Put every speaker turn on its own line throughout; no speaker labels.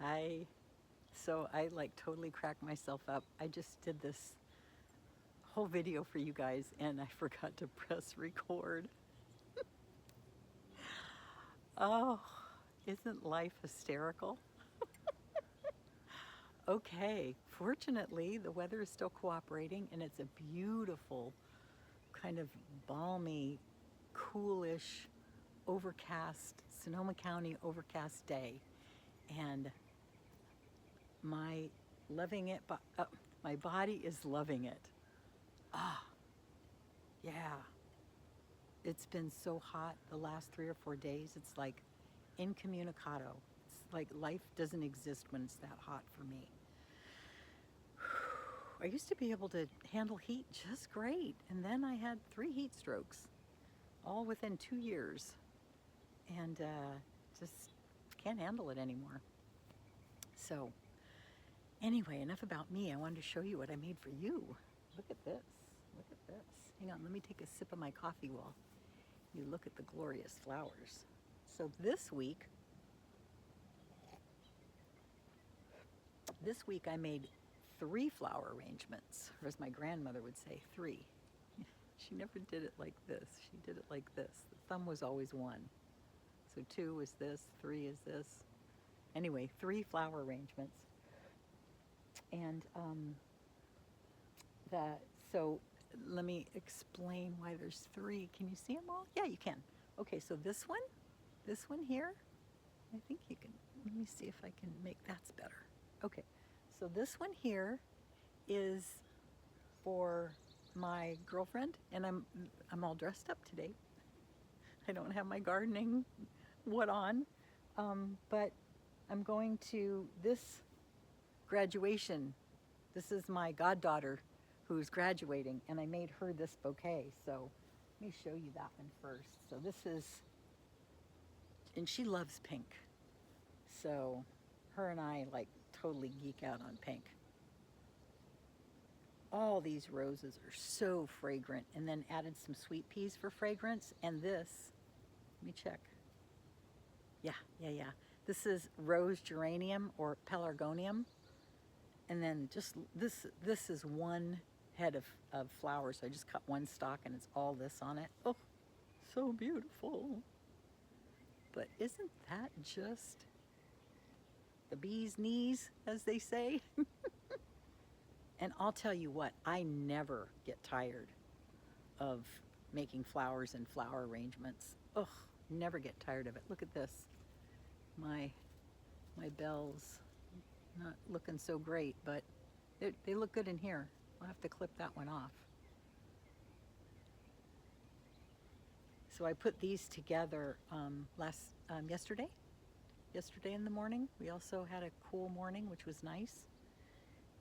Hi. So I like totally cracked myself up. I just did this whole video for you guys and I forgot to press record. Oh, isn't life hysterical? Okay, fortunately the weather is still cooperating and it's a beautiful kind of balmy, coolish, overcast, Sonoma County overcast day. And my loving it, my body is loving it. Ah, yeah. It's been so hot the last 3 or 4 days. It's like incommunicado. It's like life doesn't exist when it's that hot for me. I used to be able to handle heat just great, and then I had 3 heat strokes, all within 2 years, and just can't handle it anymore. So anyway, enough about me. I wanted to show you what I made for you. Look at this. Look at this. Hang on, let me take a sip of my coffee while you look at the glorious flowers. So this week I made 3 flower arrangements, or as my grandmother would say, 3. She never did it like this. She did it like this. The thumb was always 1. So 2 is this, 3 is this. Anyway, 3 flower arrangements. And so let me explain why there's 3. Can you see them all? Yeah, you can. Okay, so this one here, I think you can, let me see if I can make that's better. Okay, so this one here is for my girlfriend, and I'm all dressed up today. I don't have my gardening what on, but I'm going to this graduation. This is my goddaughter who's graduating, and I made her this bouquet. So let me show you that one first. So this is, and she loves pink. So her and I like totally geek out on pink. All these roses are so fragrant, and then added some sweet peas for fragrance. And this, let me check. Yeah. This is rose geranium or pelargonium. And then just this is one head of flowers. So I just cut one stalk and it's all this on it. Oh, so beautiful. But isn't that just the bee's knees, as they say? And I'll tell you what, I never get tired of making flowers and flower arrangements. Ugh, never get tired of it. Look at this. My bells, not looking so great, but they look good in here. I'll have to clip that one off. So I put these together yesterday in the morning. We also had a cool morning, which was nice.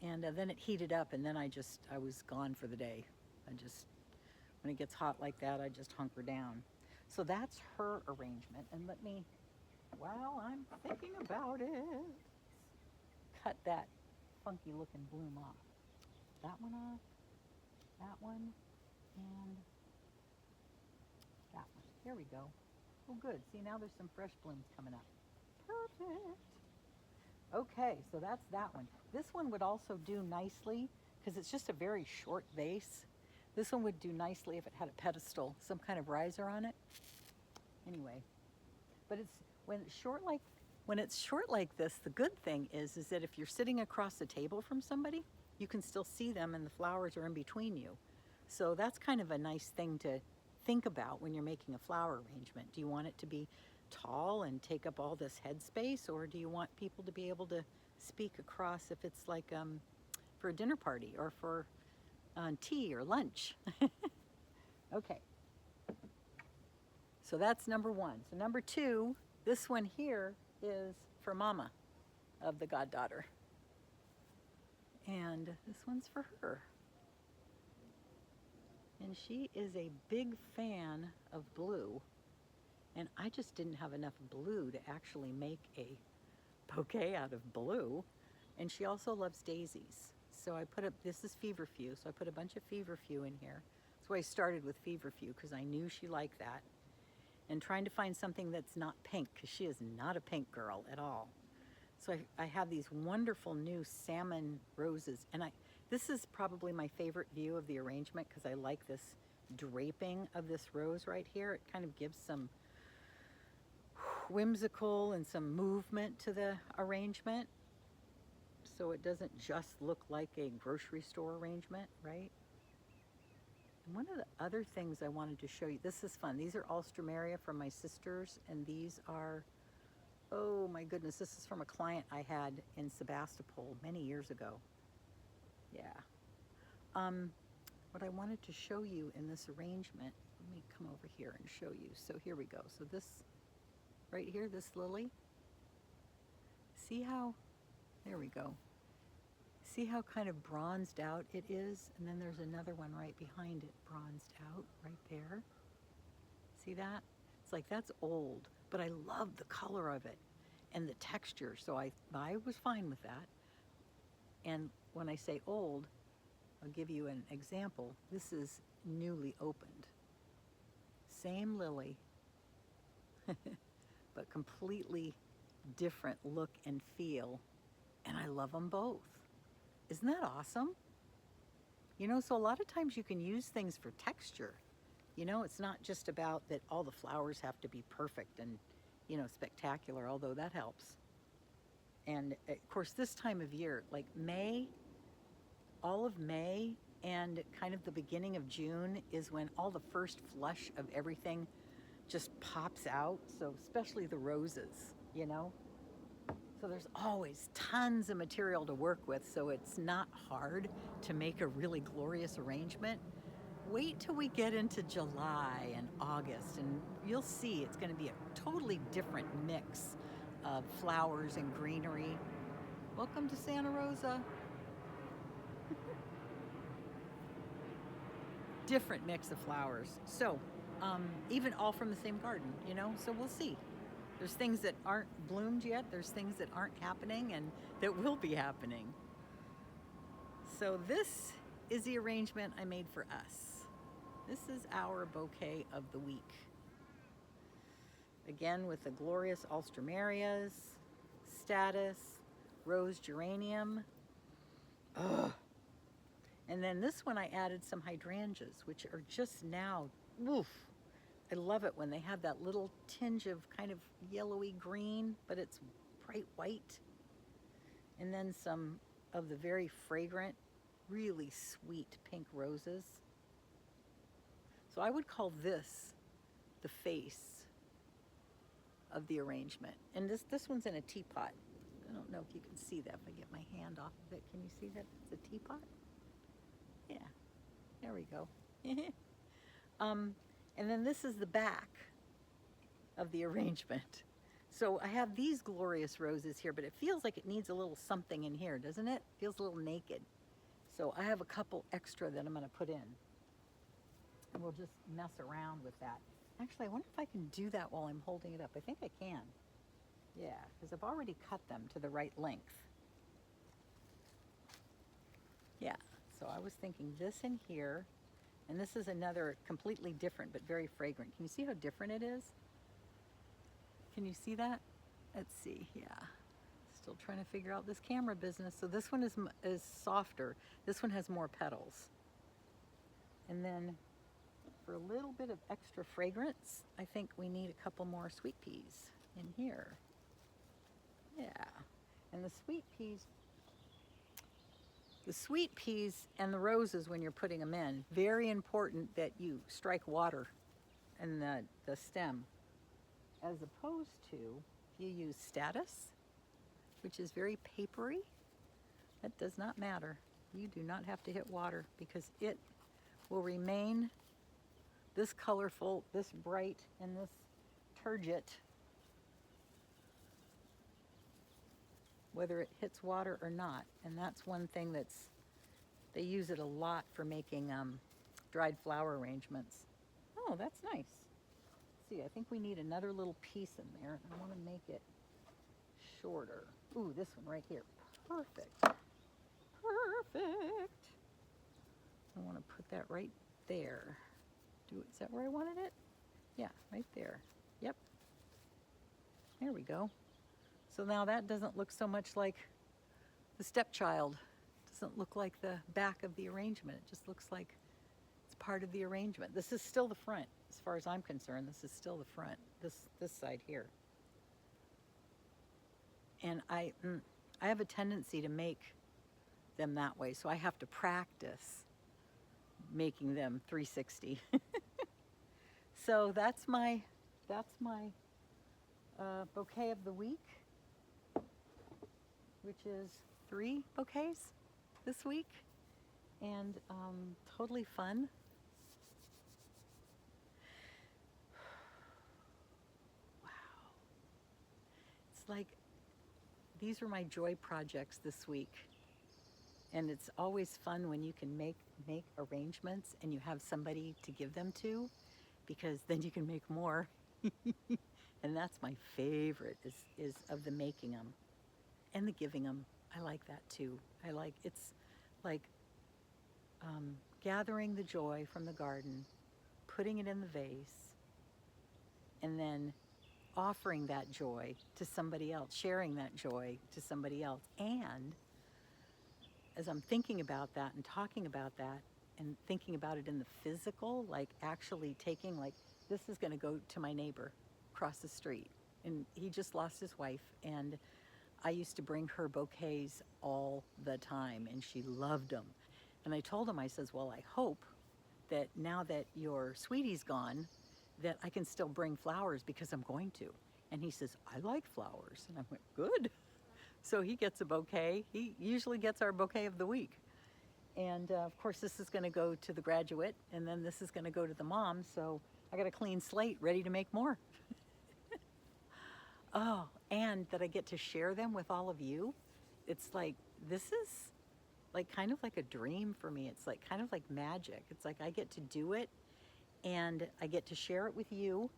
And then it heated up, and then I was gone for the day. When it gets hot like that, I just hunker down. So that's her arrangement. And while I'm thinking about it, cut that funky looking bloom off. That one off, that one, and that one. There we go. Oh, good. See, now there's some fresh blooms coming up. Perfect. Okay, so that's that one. This one would also do nicely, because it's just a very short vase. This one would do nicely if it had a pedestal, some kind of riser on it. Anyway, but when it's short like this, the good thing is that if you're sitting across the table from somebody, you can still see them and the flowers are in between you. So that's kind of a nice thing to think about when you're making a flower arrangement. Do you want it to be tall and take up all this headspace, or do you want people to be able to speak across if it's like for a dinner party or for tea or lunch? Okay, so that's number 1. So number 2, this one here is for Mama of the goddaughter, and this one's for her. And she is a big fan of blue, and I just didn't have enough blue to actually make a bouquet out of blue. And she also loves daisies. So this is feverfew, so I put a bunch of feverfew in here. That's why I started with feverfew, because I knew she liked that. And trying to find something that's not pink, because she is not a pink girl at all. So I have these wonderful new salmon roses, and this is probably my favorite view of the arrangement because I like this draping of this rose right here. It kind of gives some whimsical and some movement to the arrangement, so it doesn't just look like a grocery store arrangement, right? And one of the other things I wanted to show you, this is fun. These are alstroemeria from my sisters, and these are, oh my goodness, this is from a client I had in Sebastopol many years ago. Yeah. What I wanted to show you in this arrangement, let me come over here and show you. So here we go. So this right here, this lily, see how, there we go. See how kind of bronzed out it is? And then there's another one right behind it, bronzed out right there. See that? It's like, that's old, but I love the color of it and the texture. So I was fine with that. And when I say old, I'll give you an example. This is newly opened. Same lily, but completely different look and feel. And I love them both. Isn't that awesome? You know, so a lot of times you can use things for texture. You know, it's not just about that all the flowers have to be perfect and, you know, spectacular, although that helps. And of course, this time of year, like May, all of May and kind of the beginning of June is when all the first flush of everything just pops out. So especially the roses, you know. So there's always tons of material to work with, so it's not hard to make a really glorious arrangement. Wait till we get into July and August, and you'll see it's going to be a totally different mix of flowers and greenery. Welcome to Santa Rosa. Different mix of flowers. So even all from the same garden, you know, so we'll see. There's things that aren't bloomed yet. There's things that aren't happening and that will be happening. So this is the arrangement I made for us. This is our bouquet of the week. Again, with the glorious alstroemerias, status, rose geranium. Ugh. And then this one I added some hydrangeas, which are just now, woof. I love it when they have that little tinge of kind of yellowy green, but it's bright white. And then some of the very fragrant, really sweet pink roses. So I would call this the face of the arrangement. And this one's in a teapot. I don't know if you can see that if I get my hand off of it. Can you see that it's a teapot? Yeah, there we go. And then this is the back of the arrangement. So I have these glorious roses here, but it feels like it needs a little something in here, doesn't it? Feels a little naked. So I have a couple extra that I'm going to put in. And we'll just mess around with that. Actually, I wonder if I can do that while I'm holding it up. I think I can. Yeah, because I've already cut them to the right length. Yeah, so I was thinking this in here. And this is another completely different but very fragrant. Can you see how different it is? Can you see that? Let's see, yeah. Still trying to figure out this camera business. So this one is softer. This one has more petals. And then for a little bit of extra fragrance, I think we need a couple more sweet peas in here. Yeah, and the sweet peas and the roses, when you're putting them in, very important that you strike water in the stem, as opposed to if you use status, which is very papery. That does not matter. You do not have to hit water because it will remain this colorful, this bright, and this turgid, whether it hits water or not. And that's one thing they use it a lot for making dried flower arrangements. Oh, that's nice. Let's see, I think we need another little piece in there. I want to make it shorter. Ooh, this one right here. Perfect. Perfect. I want to put that right there. Is that where I wanted it? Yeah, right there. Yep. There we go. So now that doesn't look so much like the stepchild. Doesn't look like the back of the arrangement. It just looks like it's part of the arrangement. This is still the front, as far as I'm concerned. This is still the front, this side here. And I have a tendency to make them that way, so I have to practice making them 360. So that's my bouquet of the week, which is 3 bouquets this week, and totally fun. Wow. It's like these are my joy projects this week. And it's always fun when you can make arrangements and you have somebody to give them to, because then you can make more. And that's my favorite, is of the making them and the giving them. I like that too. It's like gathering the joy from the garden, putting it in the vase, and then offering that joy to somebody else, sharing that joy to somebody else. And as I'm thinking about that and talking about that and thinking about it in the physical, like actually taking, like, this is going to go to my neighbor across the street. And he just lost his wife, and I used to bring her bouquets all the time, and she loved them. And I told him, I says, well, I hope that now that your sweetie's gone, that I can still bring flowers, because I'm going to. And he says, I like flowers. And I went, good. So he gets a bouquet. He usually gets our bouquet of the week. And of course, this is going to go to the graduate, and then this is going to go to the mom. So I got a clean slate ready to make more. Oh, and that I get to share them with all of you. It's like, this is like kind of like a dream for me. It's like kind of like magic. It's like I get to do it, and I get to share it with you,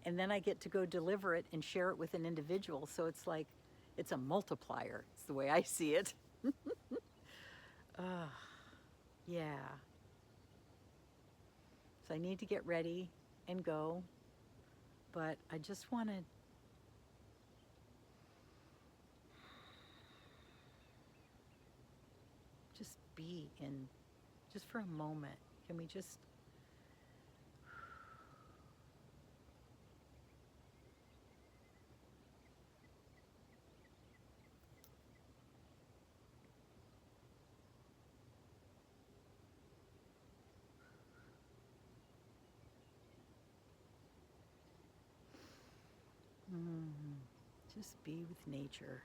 and then I get to go deliver it and share it with an individual. So it's like, it's a multiplier. It's the way I see it. Yeah. So I need to get ready and go, but I just want to just be in, just for a moment. Can we just just be with nature?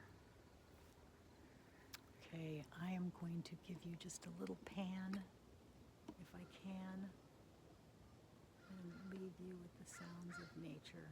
Okay, I am going to give you just a little pan, if I can, and leave you with the sounds of nature.